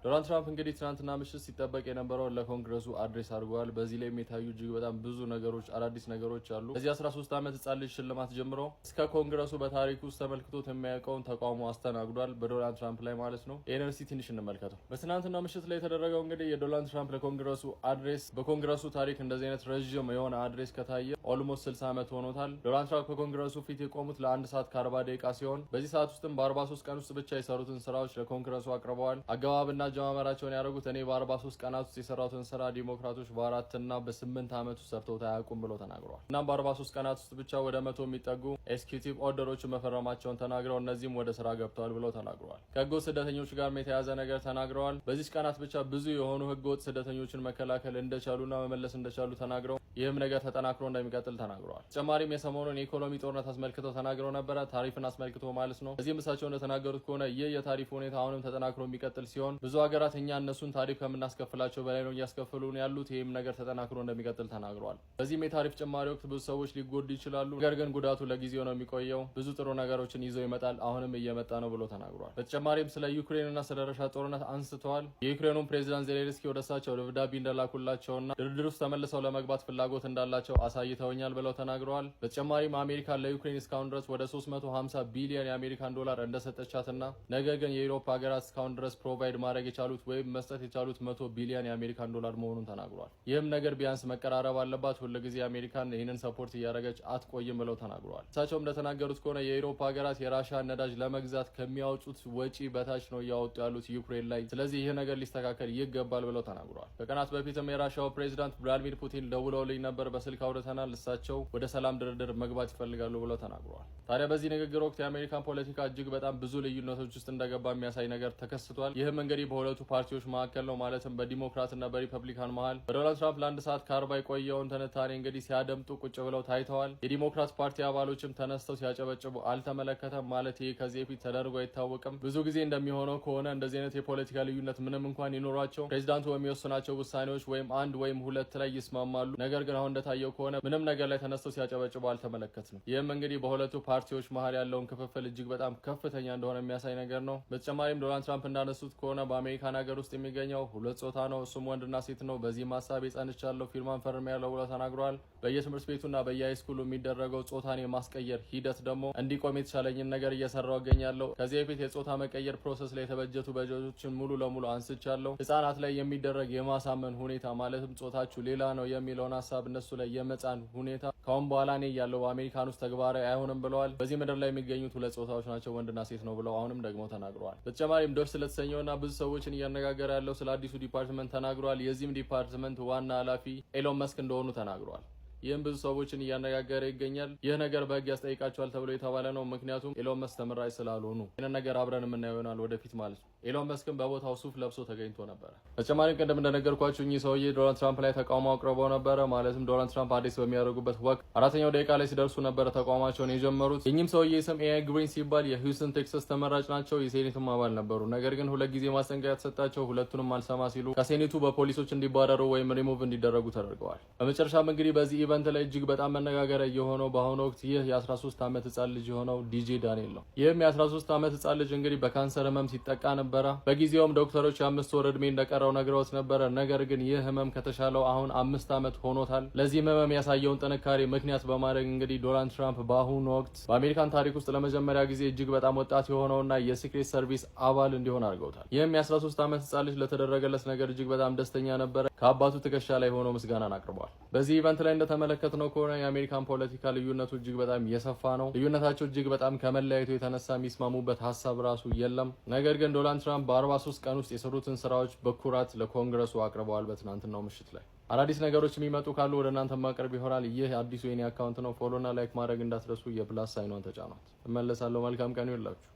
ዶናልድ ትራምፕ እንግዲህ ትናንትና ምሽት ሲጠበቅ የነበረው ለኮንግረሱ አድሬስ አድርገዋል። በዚህ ላይ የሚታዩ እጅግ በጣም ብዙ ነገሮች አዳዲስ ነገሮች አሉ። ከዚህ 13 ዓመት ህጻን ልጅ ሽልማት ጀምሮ እስከ ኮንግረሱ በታሪክ ውስጥ ተመልክቶት የሚያውቀውን ተቃውሞ አስተናግዷል በዶናልድ ትራምፕ ላይ ማለት ነው። ይሄንን ትንሽ እንመልከተው። በትናንትና ምሽት ላይ የተደረገው እንግዲህ የዶናልድ ትራምፕ ለኮንግረሱ አድሬስ በኮንግረሱ ታሪክ እንደዚህ አይነት ረጅም የሆነ አድሬስ ከታየ ኦልሞስት 60 ዓመት ሆኖታል። ዶናልድ ትራምፕ በኮንግረሱ ፊት የቆሙት ለ1 ሰዓት ከ40 ደቂቃ ሲሆን በዚህ ሰዓት ውስጥም በ43 ቀን ውስጥ ብቻ የሰሩትን ስራዎች ለኮንግረሱ አቅርበዋል። አገባብና አጀማመራቸውን ያደረጉት እኔ በ43 ቀናት ውስጥ የሰራሁትን ስራ ዲሞክራቶች በ4 እና በ8 ዓመት ውስጥ ሰርተውት አያውቁም ብለው ተናግረዋል። እናም በ43 ቀናት ውስጥ ብቻ ወደ 100 የሚጠጉ ኤክስኪዩቲቭ ኦርደሮችን መፈረማቸውን ተናግረው እነዚህም ወደ ስራ ገብተዋል ብለው ተናግረዋል። ከህገወጥ ስደተኞች ጋር የተያያዘ ነገር ተናግረዋል። በዚህ ቀናት ብቻ ብዙ የሆኑ ህገወጥ ስደተኞችን መከላከል እንደቻሉና መመለስ እንደቻሉ ተናግረው ይህም ነገር ተጠናክሮ እንደሚቀጥል ተናግረዋል። ተጨማሪም የሰሞኑን የኢኮኖሚ ጦርነት አስመልክተው ተናግረው ነበረ፣ ታሪፍን አስመልክቶ ማለት ነው። እዚህም እሳቸው እንደተናገሩት ከሆነ ይህ የታሪፍ ሁኔታ አሁንም ተጠናክሮ የሚቀጥል ሲሆን ብዙ ሀገራት እኛ እነሱን ታሪፍ ከምናስከፍላቸው በላይ ነው እያስከፍሉን ያሉት፣ ይህም ነገር ተጠናክሮ እንደሚቀጥል ተናግረዋል። በዚህም የታሪፍ ጭማሪ ወቅት ብዙ ሰዎች ሊጎዱ ይችላሉ፣ ነገር ግን ጉዳቱ ለጊዜው ነው የሚቆየው፣ ብዙ ጥሩ ነገሮችን ይዘው ይመጣል፣ አሁንም እየመጣ ነው ብሎ ተናግረዋል። በተጨማሪም ስለ ዩክሬንና ስለ ረሻ ጦርነት አንስተዋል። የዩክሬኑን ፕሬዚዳንት ዜሌንስኪ ወደሳቸው ደብዳቤ እንደላኩላቸውና ድርድር ውስጥ ተመልሰው ለመግባት ፍላጎት እንዳላቸው አሳይተውኛል ብለው ተናግረዋል። በተጨማሪም አሜሪካ ለዩክሬን እስካሁን ድረስ ወደ 350 ቢሊዮን የአሜሪካን ዶላር እንደሰጠቻትና ነገር ግን የዩሮፕ ሀገራት እስካሁን ድረስ ፕሮቫይድ ማድረግ የቻሉት ወይም መስጠት የቻሉት 100 ቢሊዮን የአሜሪካን ዶላር መሆኑን ተናግሯል። ይህም ነገር ቢያንስ መቀራረብ አለባት፣ ሁልጊዜ አሜሪካን ይህንን ሰፖርት እያደረገች አትቆይም ብለው ተናግረዋል። እሳቸውም እንደተናገሩት ከሆነ የዩሮፕ ሀገራት የራሻን ነዳጅ ለመግዛት ከሚያወጡት ወጪ በታች ነው እያወጡ ያሉት ዩክሬን ላይ፣ ስለዚህ ይህ ነገር ሊስተካከል ይገባል ብለው ተናግረዋል። ከቀናት በፊትም የራሻው ፕሬዚዳንት ቭላዲሚር ፑቲን ደውለውልኝ ነበር፣ በስልክ አውርተናል፣ እሳቸው ወደ ሰላም ድርድር መግባት ይፈልጋሉ ብለው ተናግረዋል። ታዲያ በዚህ ንግግር ወቅት የአሜሪካን ፖለቲካ እጅግ በጣም ብዙ ልዩነቶች ውስጥ እንደገባ የሚያሳይ ነገር ተከስቷል። ይህም እንግዲህ በሁለቱ ፓርቲዎች መካከል ነው፣ ማለትም በዲሞክራትና በሪፐብሊካን መሀል። በዶናልድ ትራምፕ ለ1 ሰዓት ከ40 የቆየውን ትንታኔ እንግዲህ ሲያደምጡ ቁጭ ብለው ታይተዋል። የዲሞክራት ፓርቲ አባሎችም ተነስተው ሲያጨበጭቡ አልተመለከተም። ማለት ይህ ከዚህ በፊት ተደርጎ አይታወቅም። ብዙ ጊዜ እንደሚሆነው ከሆነ እንደዚህ አይነት የፖለቲካ ልዩነት ምንም እንኳን ይኖራቸው ፕሬዚዳንቱ በሚወስናቸው ውሳኔዎች ወይም 1 ወይም 2 ላይ ይስማማሉ። ነገር ግን አሁን እንደታየው ከሆነ ምንም ነገር ላይ ተነስተው ሲያጨበጭቡ አልተመለከትንም። ይህም እንግዲህ በሁለቱ ፓርቲዎች መሀል ያለውን ክፍፍል እጅግ በጣም ከፍተኛ እንደሆነ የሚያሳይ ነገር ነው። በተጨማሪም ዶናልድ ትራምፕ እንዳነሱት ከሆነ በአሜሪካን ሀገር ውስጥ የሚገኘው 2 ጾታ ነው፣ እሱም ወንድና ሴት ነው። በዚህ ሀሳብ ጸንቻለሁ፣ ፊርማን ፈርሜያለሁ ብለው ተናግረዋል። በየትምህርት ቤቱና በየሃይስኩሉ የሚደረገው ጾታን የማስቀየር ሂደት ደግሞ እንዲቆም የተቻለኝን ነገር እየሰራው እገኛለሁ። ከዚህ በፊት የጾታ መቀየር ፕሮሰስ ላይ የተበጀቱ በጀቶችን ሙሉ ለሙሉ አንስቻለሁ። ህጻናት ላይ የሚደረግ የማሳመን ሁኔታ ማለትም ጾታችሁ ሌላ ነው የሚለውን ሀሳብ እነሱ ላይ የመጫን ሁኔታ ካሁን በኋላ እኔ ያለው በአሜሪካን ውስጥ ተግባራዊ አይሆንም ብለዋል። በዚህ ምድር ላይ የሚገኙት 2 ጾታዎች ናቸው፣ ወንድና ሴት ነው ብለው አሁንም ደግሞ ተናግረዋል። በተጨማሪም ዶች ስለተሰኘውና ብዙ ሰዎችን እያነጋገረ ያለው ስለ አዲሱ ዲፓርትመንት ተናግረዋል። የዚህም ዲፓርትመንት ዋና ኃላፊ ኤሎን መስክ እንደሆኑ ተናግረዋል። ይህም ብዙ ሰዎችን እያነጋገረ ይገኛል። ይህ ነገር በህግ ያስጠይቃቸዋል ተብሎ የተባለ ነው፣ ምክንያቱም ኤሎን መስክ ተመራጭ ስላልሆኑ። ይህንን ነገር አብረን የምናየው ይሆናል ወደፊት ማለት ነው። ኤሎን መስክም በቦታው ሱፍ ለብሶ ተገኝቶ ነበረ። በተጨማሪም ቅድም እንደነገርኳችሁ እኚህ ሰውዬ ዶናልድ ትራምፕ ላይ ተቃውሞ አቅርበው ነበረ። ማለትም ዶናልድ ትራምፕ አዲስ በሚያደርጉበት ወቅት 4ኛው ደቂቃ ላይ ሲደርሱ ነበረ ተቃውሟቸውን የጀመሩት። የኚህም ሰውዬ ስም ኤአይ ግሪን ሲባል የሂውስተን ቴክሳስ ተመራጭ ናቸው። የሴኔቱም አባል ነበሩ። ነገር ግን 2 ጊዜ ማስጠንቀቂያ ተሰጣቸው። ሁለቱንም አልሰማ ሲሉ ከሴኔቱ በፖሊሶች እንዲባረሩ ወይም ሪሙቭ እንዲደረጉ ተደርገዋል። በመጨረሻም እንግዲህ በዚህ ኢቨንት ላይ እጅግ በጣም መነጋገሪያ የሆነው በአሁኑ ወቅት ይህ የ13 ዓመት ህጻን ልጅ የሆነው ዲጄ ዳንኤል ነው። ይህም የ13 ዓመት ህጻን ልጅ እንግዲህ በካንሰር ህመም ሲጠቃ ነበረ። በጊዜውም ዶክተሮች የ5 ወር እድሜ እንደቀረው ነግረውት ነበረ። ነገር ግን ይህ ህመም ከተሻለው አሁን 5 ዓመት ሆኖታል። ለዚህም ህመም ያሳየውን ጥንካሬ ምክንያት በማድረግ እንግዲህ ዶናልድ ትራምፕ በአሁኑ ወቅት በአሜሪካን ታሪክ ውስጥ ለመጀመሪያ ጊዜ እጅግ በጣም ወጣት የሆነውና የሲክሬት ሰርቪስ አባል እንዲሆን አድርገውታል። ይህም የ13 ዓመት ህጻን ልጅ ለተደረገለት ነገር እጅግ በጣም ደስተኛ ነበረ። ከአባቱ ትከሻ ላይ ሆኖ ምስጋናን አቅርቧል። በዚህ ኢቨንት ላይ እንደተመለከትነው ከሆነ የአሜሪካን ፖለቲካ ልዩነቱ እጅግ በጣም የሰፋ ነው። ልዩነታቸው እጅግ በጣም ከመለያየቱ የተነሳ የሚስማሙበት ሀሳብ ራሱ የለም። ነገር ግን ዶናልድ ትራምፕ በ43 ቀን ውስጥ የሰሩትን ስራዎች በኩራት ለኮንግረሱ አቅርበዋል። በትናንትናው ምሽት ላይ አዳዲስ ነገሮች የሚመጡ ካሉ ወደ እናንተ ማቅረብ ይሆናል። ይህ አዲሱ የኔ አካውንት ነው። ፎሎና ላይክ ማድረግ እንዳትረሱ። የፕላስ ሳይኗን ተጫኗት። እመለሳለሁ። መልካም ቀን ይሁንላችሁ።